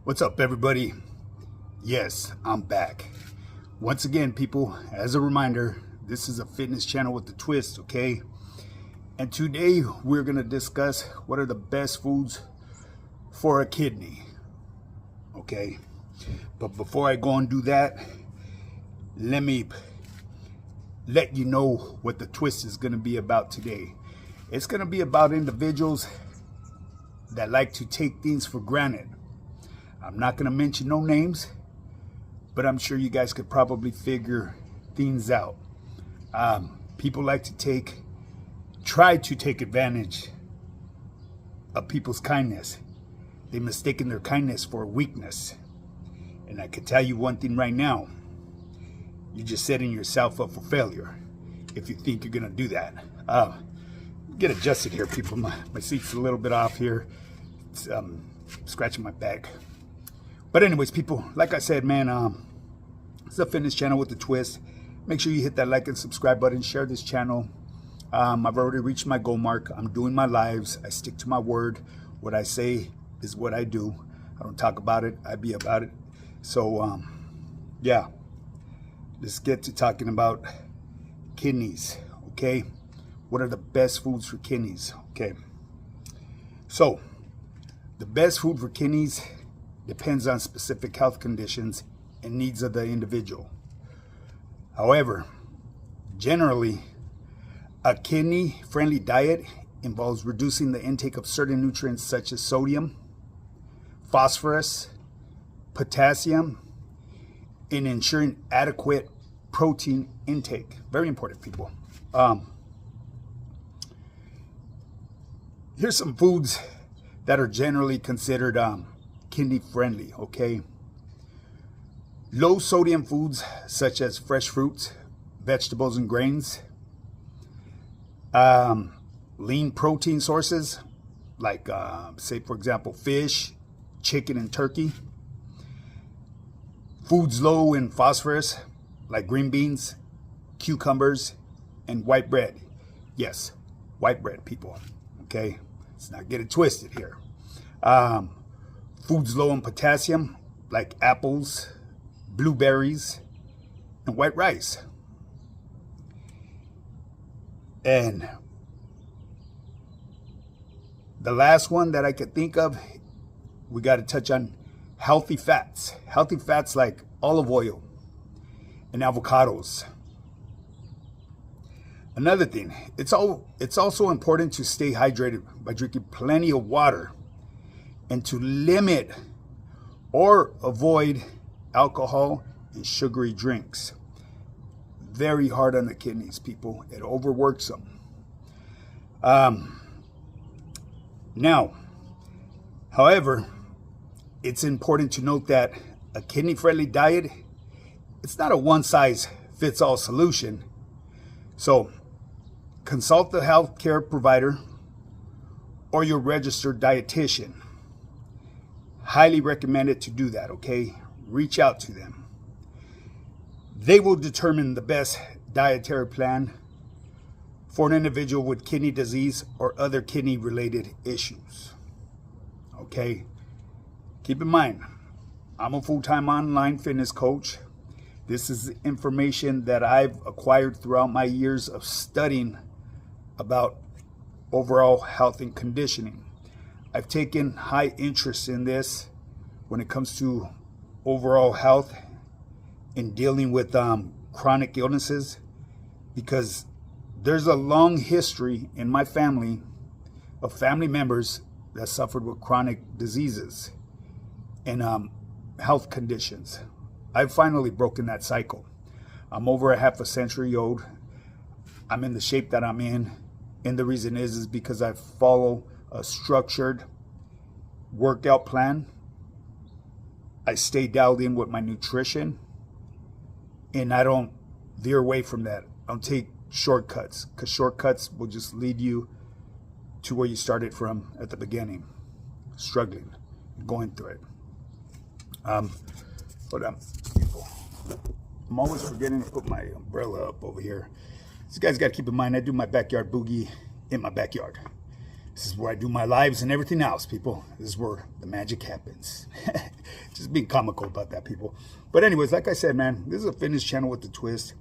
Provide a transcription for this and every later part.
What's up, everybody? Yes, I'm back. Once again, people, as a reminder, this is a fitness channel with a twist, okay? And today we're going to discuss what are the best foods for a kidney, okay? But before I go and do that, let me let you know what the twist is going to be about today. It's going to be about individuals that like to take things for granted. I'm not going to mention no names, but I'm sure you guys could probably figure things out. People like to try to take advantage of people's kindness. They mistaken their kindness for weakness. And I can tell you one thing right now. You're just setting yourself up for failure if you think you're going to do that. Get adjusted here, people. My seat's a little bit off here. It's scratching my back. But anyways, people, like I said, man, it's a fitness channel with a twist. Make sure you hit that like and subscribe button. Share this channel. I've already reached my goal mark. I'm doing my lives. I stick to my word. What I say is what I do. I don't talk about it. I be about it. So, yeah. Let's get to talking about kidneys, okay? What are the best foods for kidneys, okay? So, the best food for kidneys depends on specific health conditions and needs of the individual. However, generally, a kidney-friendly diet involves reducing the intake of certain nutrients such as sodium, phosphorus, potassium, and ensuring adequate protein intake. Very important, people. Here's some foods that are generally considered kidney friendly, okay? Low sodium foods such as fresh fruits, vegetables, and grains. Lean protein sources like, say, for example, fish, chicken, and turkey. Foods low in phosphorus like green beans, cucumbers, and white bread. Yes, white bread, people, okay? Let's not get it twisted here. Foods low in potassium like apples, blueberries, and white rice. And the last one that I could think of, we got to touch on healthy fats. Healthy fats like olive oil and avocados. Another thing, it's also important to stay hydrated by drinking plenty of water and to limit or avoid alcohol and sugary drinks. Very hard on the kidneys, people. It overworks them. Now, however, it's important to note that a kidney-friendly diet, it's not a one-size-fits-all solution. So, consult the healthcare provider or your registered dietitian. Highly recommend it to do that, okay? Reach out to them. They will determine the best dietary plan for an individual with kidney disease or other kidney-related issues, okay? Keep in mind, I'm a full-time online fitness coach. This is information that I've acquired throughout my years of studying about overall health and conditioning. I've taken high interest in this when it comes to overall health and dealing with chronic illnesses, because there's a long history in my family of family members that suffered with chronic diseases and health conditions. I've finally broken that cycle. I'm over a half a century old. I'm in the shape that I'm in. And the reason is because I follow a structured workout plan. I stay dialed in with my nutrition. And I don't veer away from that. I don't take shortcuts, because shortcuts will just lead you to where you started from at the beginning, struggling, going through it. Hold on, people. I'm always forgetting to put my umbrella up over here. So you guys got to keep in mind, I do my backyard boogie in my backyard. This is where I do my lives and everything else, people. This is where the magic happens. Just being comical about that, people. But anyways, like I said, man, this is a fitness channel with a twist.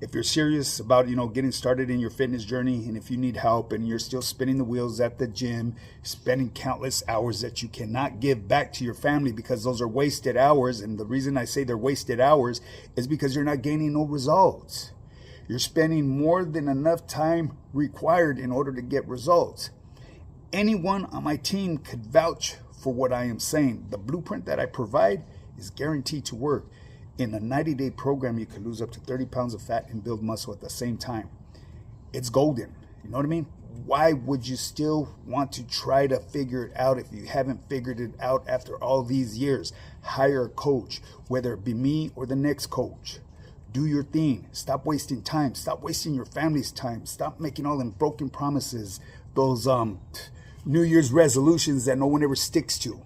If you're serious about, getting started in your fitness journey, and if you need help and you're still spinning the wheels at the gym, spending countless hours that you cannot give back to your family because those are wasted hours. And the reason I say they're wasted hours is because you're not gaining no results. You're spending more than enough time required in order to get results. Anyone on my team could vouch for what I am saying. The blueprint that I provide is guaranteed to work. In a 90-day program, you could lose up to 30 pounds of fat and build muscle at the same time. It's golden. You know what I mean? Why would you still want to try to figure it out if you haven't figured it out after all these years? Hire a coach, whether it be me or the next coach. Do your thing. Stop wasting time. Stop wasting your family's time. Stop making all them broken promises, those New Year's resolutions that no one ever sticks to.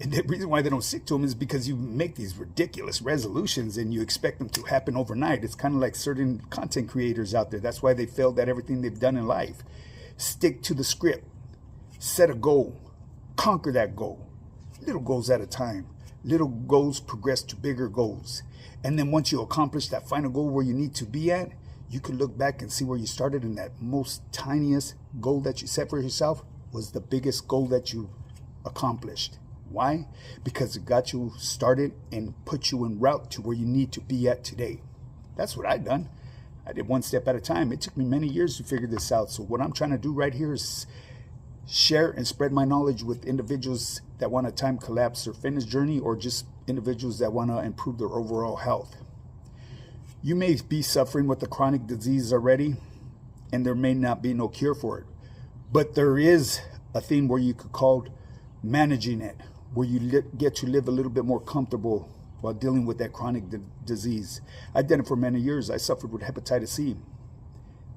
And the reason why they don't stick to them is because you make these ridiculous resolutions and you expect them to happen overnight. It's kind of like certain content creators out there. That's why they failed at everything they've done in life. Stick to the script. Set a goal. Conquer that goal. Little goals at a time. Little goals progress to bigger goals. And then once you accomplish that final goal where you need to be at, you can look back and see where you started, and that most tiniest goal that you set for yourself was the biggest goal that you accomplished. Why? Because it got you started and put you en route to where you need to be at today. That's what I've done. I did one step at a time. It took me many years to figure this out. So what I'm trying to do right here is share and spread my knowledge with individuals that want to time collapse their fitness journey, or just individuals that want to improve their overall health. You may be suffering with a chronic disease already, and there may not be no cure for it. But there is a thing where you could call managing it, where you get to live a little bit more comfortable while dealing with that chronic disease. I've done it for many years. I suffered with hepatitis C.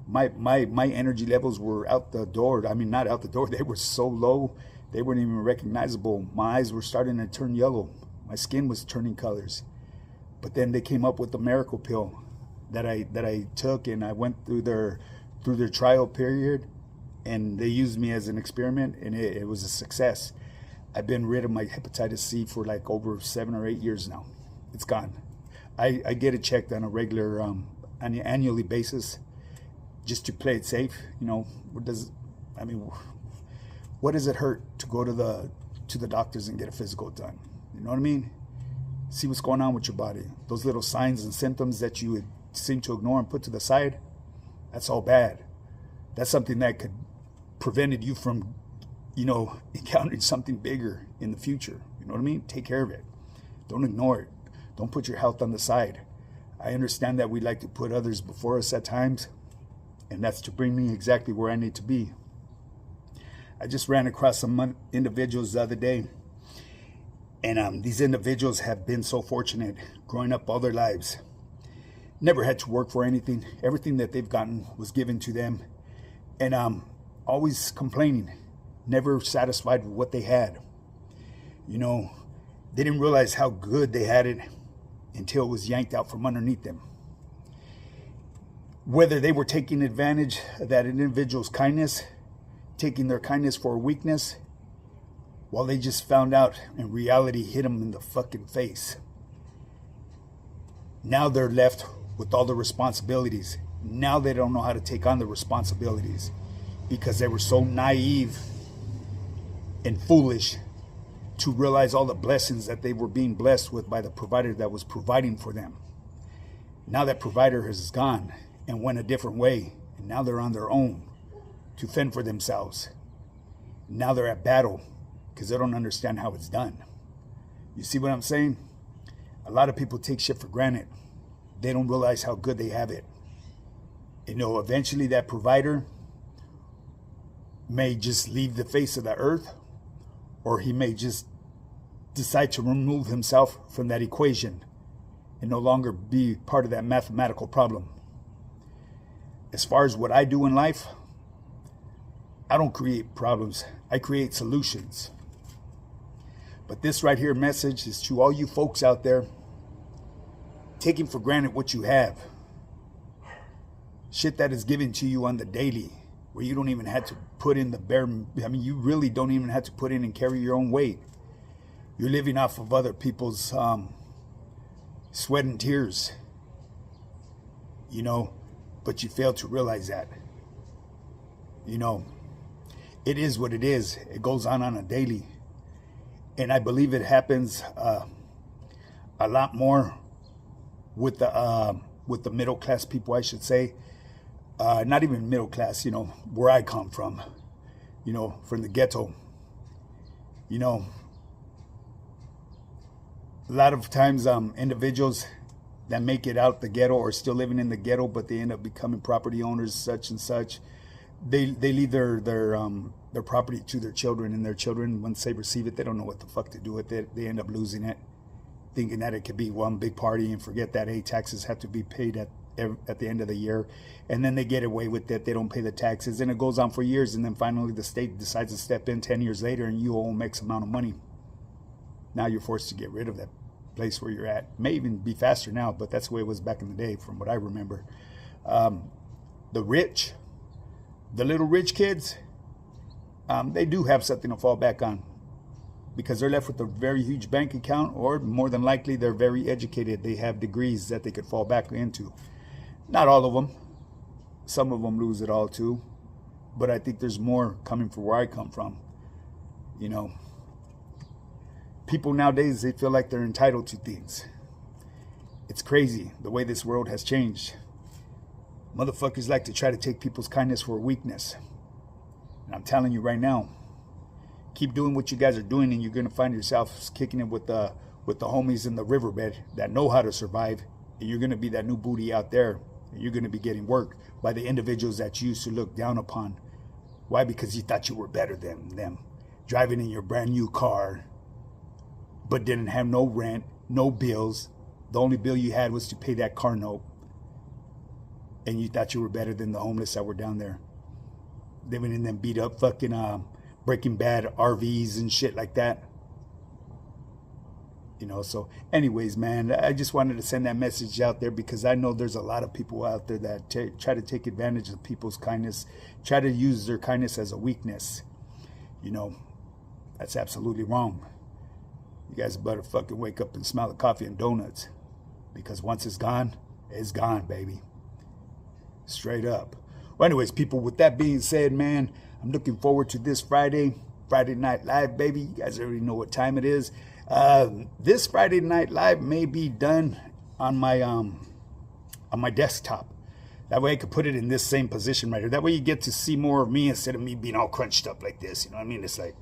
My energy levels were out the door. I mean, not out the door. They were so low, they weren't even recognizable. My eyes were starting to turn yellow. My skin was turning colors. But then they came up with the miracle pill that I took, and I went through their trial period, and they used me as an experiment, and it was a success. I've been rid of my hepatitis C for like over 7 or 8 years now. It's gone. I get it checked on a regular, annually basis, just to play it safe. What does it hurt to go to the doctors and get a physical done? You know what I mean? See what's going on with your body. Those little signs and symptoms that you would seem to ignore and put to the side, that's all bad. That's something that could prevented you from, encountering something bigger in the future. You know what I mean? Take care of it. Don't ignore it. Don't put your health on the side. I understand that we like to put others before us at times, and that's to bring me exactly where I need to be. I just ran across some individuals the other day, and these individuals have been so fortunate growing up all their lives. Never had to work for anything. Everything that they've gotten was given to them, and always complaining, never satisfied with what they had. They didn't realize how good they had it until it was yanked out from underneath them. Whether they were taking advantage of that individual's kindness, taking their kindness for a weakness, while they just found out and reality hit them in the fucking face. Now they're left with all the responsibilities. Now they don't know how to take on the responsibilities because they were so naive and foolish to realize all the blessings that they were being blessed with by the provider that was providing for them. Now that provider has gone and went a different way, and now they're on their own to fend for themselves. Now they're at battle because they don't understand how it's done. You see what I'm saying? A lot of people take shit for granted. They don't realize how good they have it. Eventually that provider may just leave the face of the earth, or he may just decide to remove himself from that equation and no longer be part of that mathematical problem. As far as what I do in life, I don't create problems. I create solutions. But this right here message is to all you folks out there taking for granted what you have. Shit that is given to you on the daily. where you don't even have to put in the bare, I mean, you really don't even have to put in and carry your own weight. You're living off of other people's sweat and tears, you know, but you fail to realize that, you know, it is what it is. It goes on a daily. And I believe it happens a lot more with the middle class people, I should say. Not even middle class, you know, where I come from, you know, from the ghetto. You know, a lot of times individuals that make it out the ghetto or still living in the ghetto, but they end up becoming property owners, such and such. They leave their property to their children, and their children, once they receive it, they don't know what the fuck to do with it. They end up losing it, thinking that it could be one big party, and forget that taxes have to be paid at the end of the year, and then they get away with it. They don't pay the taxes, and it goes on for years, and then finally the state decides to step in 10 years later, and you owe X amount of money. Now you're forced to get rid of that place where you're at. May even be faster now, but that's the way it was back in the day, from what I remember. The rich, the little rich kids, they do have something to fall back on, because they're left with a very huge bank account, or more than likely they're very educated. They have degrees that they could fall back into. Not all of them. Some of them lose it all too. But I think there's more coming from where I come from. You know, people nowadays, they feel like they're entitled to things. It's crazy the way this world has changed. Motherfuckers like to try to take people's kindness for a weakness. And I'm telling you right now, keep doing what you guys are doing, and you're going to find yourself kicking it with the homies in the riverbed that know how to survive. And you're going to be that new booty out there. And you're going to be getting worked by the individuals that you used to look down upon. Why? Because you thought you were better than them. Driving in your brand new car, but didn't have no rent, no bills. The only bill you had was to pay that car note. And you thought you were better than the homeless that were down there, living in them beat up fucking Breaking Bad RVs and shit like that. You know, so anyways, man, I just wanted to send that message out there, because I know there's a lot of people out there that try to take advantage of people's kindness, try to use their kindness as a weakness. You know, that's absolutely wrong. You guys better fucking wake up and smell the coffee and donuts, because once it's gone, baby. Straight up. Well, anyways, people, with that being said, man, I'm looking forward to this Friday Night Live, baby. You guys already know what time it is. This Friday Night Live may be done on my desktop. That way I could put it in this same position right here. That way you get to see more of me instead of me being all crunched up like this. You know what I mean? It's like,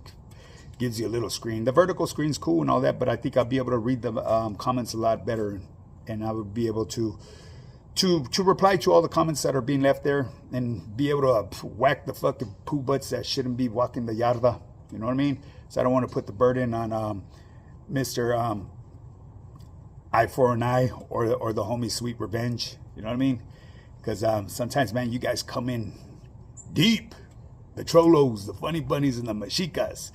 gives you a little screen. The vertical screen's cool and all that, but I think I'll be able to read the comments a lot better, and I would be able to reply to all the comments that are being left there, and be able to whack the fucking poo butts that shouldn't be walking the yarda. You know what I mean? So I don't want to put the burden on Mr. Eye for an Eye or the homie Sweet Revenge. You know what I mean? Because sometimes, man, you guys come in deep. The Trolos, the Funny Bunnies, and the Mexicas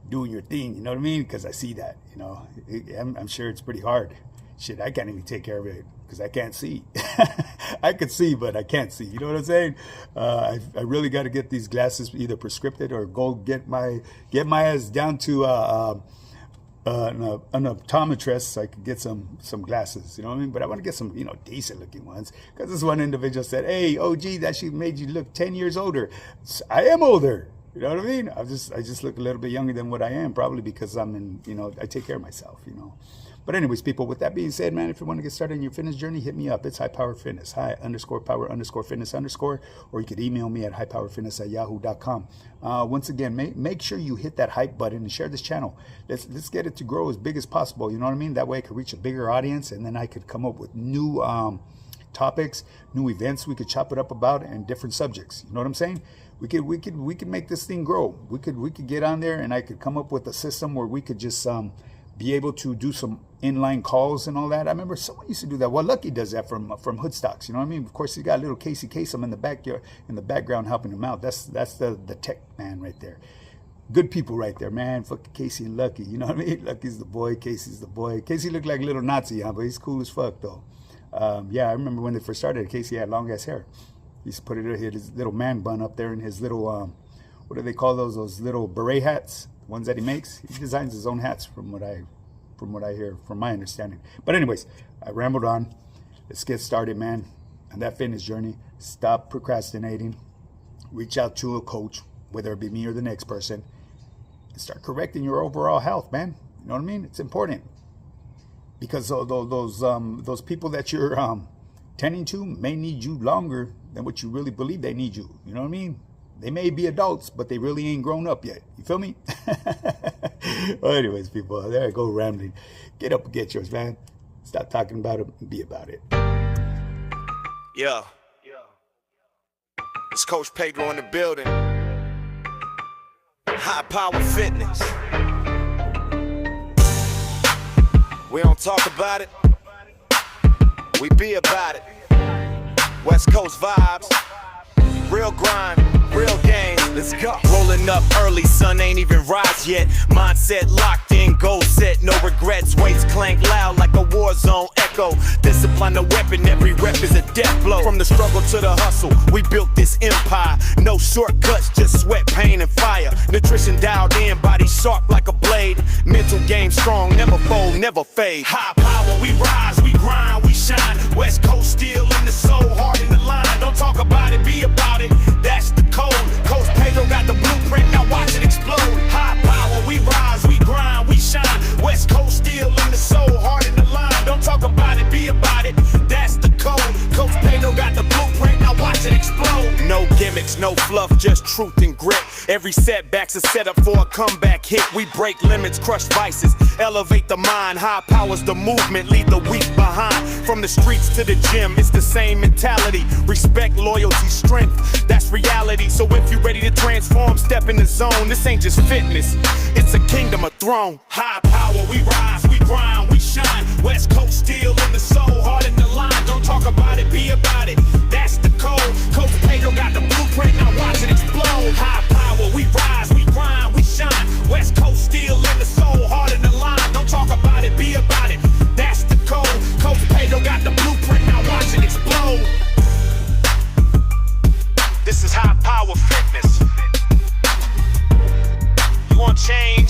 doing your thing. You know what I mean? Because I see that. You know, I'm sure it's pretty hard. Shit, I can't even take care of it because I can't see. I could see, but I can't see. You know what I'm saying? I really got to get these glasses either prescripted or go get my ass down to an optometrist so I could get some glasses. You know what I mean? But I want to get some, you know, decent looking ones, because this one individual said, "Hey, OG, that shit made you look 10 years older." I am older. You know what I mean? I just look a little bit younger than what I am, probably because I'm in, you know, I take care of myself, you know. But anyways, people, with that being said, man, if you want to get started in your fitness journey, hit me up. It's High Power Fitness, high_power_fitness_, or you could email me at highpowerfitness@yahoo.com. Once again, make sure you hit that hype button and share this channel. Let's get it to grow as big as possible. You know what I mean? That way I could reach a bigger audience, and then I could come up with new topics, new events we could chop it up about, and different subjects. You know what I'm saying? We could make this thing grow. We could get on there, and I could come up with a system where we could just be able to do some inline calls and all that. I remember someone used to do that. Well, Lucky does that from Hoodstocks. You know what I mean? Of course, he got a little Casey Kasem in the background helping him out. That's the tech man right there. Good people right there, man. Fucking Casey and Lucky. You know what I mean? Lucky's the boy. Casey's the boy. Casey looked like a little Nazi, huh? But he's cool as fuck though. Yeah, I remember when they first started, Casey had long ass hair. He used to put it his little man bun up there in his little what do they call those? Those little beret hats, the ones that he makes. He designs his own hats, from what I hear, from my understanding. But anyways, I rambled on. Let's get started, man. On that fitness journey, stop procrastinating. Reach out to a coach, whether it be me or the next person, and start correcting your overall health, man. You know what I mean? It's important, because those people that you're tending to may need you longer than what you really believe they need you. You know what I mean? They may be adults, but they really ain't grown up yet. You feel me? Well, anyways, people, there I go rambling. Get up and get yours, man. Stop talking about it and be about it. Yeah. It's Coach Pedro in the building. High Power Fitness. We don't talk about it. We be about it. West Coast vibes. Real grind, real game, let's go. Rolling up early, sun ain't even rise yet. Mindset locked in, goal set, no regrets. Weights clank loud like a war zone echo. Discipline the weapon, every rep is a death blow. From the struggle to the hustle, we built this empire. No shortcuts, just sweat, pain, and fire. Nutrition dialed in, body sharp like a blade. Mental game strong, never fold, never fade. High power, we rise, we grind, we shine. West Coast still in the soul, heart in the line. Don't talk about it, be about it. That's the code. Coach Pedro got the blueprint, now watch it explode. High power, we rise, we grind, we shine. West Coast still in the soul, heart in the line. Don't talk about it, be about it. That's the code. Coach Pedro got the blueprint, now watch it explode. No gimmicks, no fluff, just truth and grit. Every setback's a setup for a comeback hit. We break limits, crush vices, elevate the mind. High power's the movement, leave the weak behind. From the streets to the gym, it's the same mentality. Respect, loyalty, strength, that's reality. So if you're ready to transform, step in the zone. This ain't just fitness, it's a kingdom, a throne. High power, we rise, we grind, we shine. West Coast still in the soul, heart in the line. Don't talk about it, be about it. That's the code. Coach Pedro got the blueprint, now watch it explode. High power, we rise, we grind, we shine. West Coast still in the soul, heart in the line. Don't talk about it, be about it. That's the code. Coach Pedro got the blueprint, now watch it explode. This is High Power Fitness. You want change?